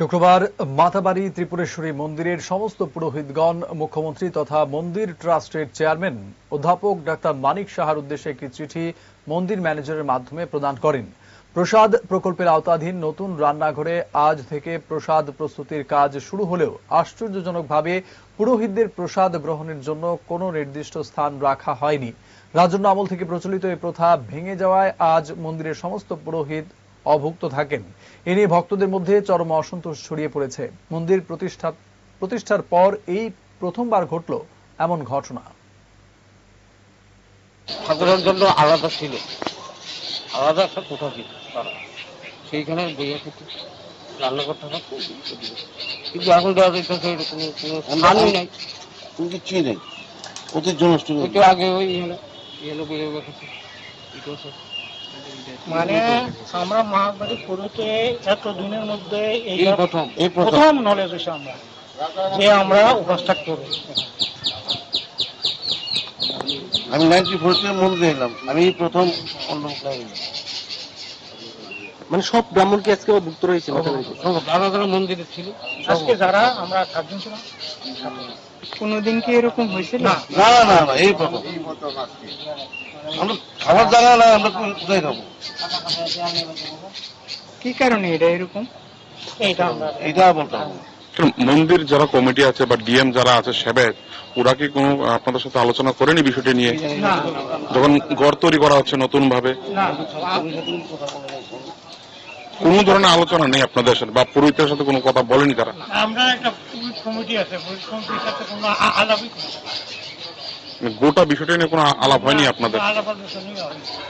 শুক্রবার মাতাবাড়ি ত্রিপুরেশ্বরী মন্দিরের সমস্ত পুরোহিতগণ মুখ্যমন্ত্রী তথা মন্দির ট্রাস্টের চেয়ারম্যান অধ্যাপক ডাক্তার মানিক সাহার উদ্দেশ্যে একটি চিঠি মন্দির ম্যানেজারের মাধ্যমে প্রদান করেন। প্রসাদ প্রকল্পের আওতাধীন নতুন রান্নাঘরে আজ থেকে প্রসাদ প্রস্তুতির কাজ শুরু হলেও আশ্চর্যজনকভাবে পুরোহিতদের প্রসাদ গ্রহণের জন্য কোনো নির্দিষ্ট স্থান রাখা হয়নি। রাজন্য আমল থেকে প্রচলিত এই প্রথা ভেঙে যাওয়ায় আজ মন্দিরের সমস্ত পুরোহিত অভুক্ত থাকেন। এ নিয়ে ভক্তদের মধ্যে চরম অসন্তোষ ছড়িয়ে পড়েছে। মন্দির প্রতিষ্ঠার পর এই প্রথমবার ঘটল এমন ঘটনা। ঠাকুরের জন্য আলাদা ছিল, আলাদা একটা কোঠা ছিল, তারা সেইখানে বইয়া খেতে রান্না করতে থাকতো। কিন্তু এখন দেওয়া যাইতেছে কোনো স্থানই নাই, কোনো কিছুই নেই। ওদের আগে ওই এলো বইয়া খেতে। মানে আমরা মহাবাড়ি পুরোতে এতদিনের মধ্যে এই প্রথম প্রথম নলেজ হয়েছে আমরা যে আমরা উপস্থাপ করি। আমি 94 মন্দিরে এলাম, আমি প্রথম অন্য মানে সব ব্রাহ্মণ কি আজকে ভুক্ত রয়েছে? আলাদা মন্দিরে ছিল। আজকে যারা আমরা 7 জন ছিলাম। কোনোদিন কি এরকম হয়েছিল? না না না না, এই প্রথম। আমরা খাবার জানা না, আমরা কোথায় খাবো? কি কারণে এটা এরকম? এটা বলতাম মন্দির যারা কমিটি আছে বা ডিএম যারা আছে সেবেক, ওরা কি কোনো আপনাদের সাথে আলোচনা করেনি বিষয়টি নিয়ে? না, যখন ঘর তৈরি করা হচ্ছে নতুন ভাবে, না, কোন ধরনের আলোচনা নেই আপনাদের সাথে বা পুরোহিতের সাথে কোনো কথা বলেনি তারা? আমরা একটা কমিটি আছে, কমিটির সাথে কোনো আলাপই করি না। গোটা বিষয়টি নিয়ে কোনো আলাপ হয়নি আপনাদের? আলাপ আলোচনা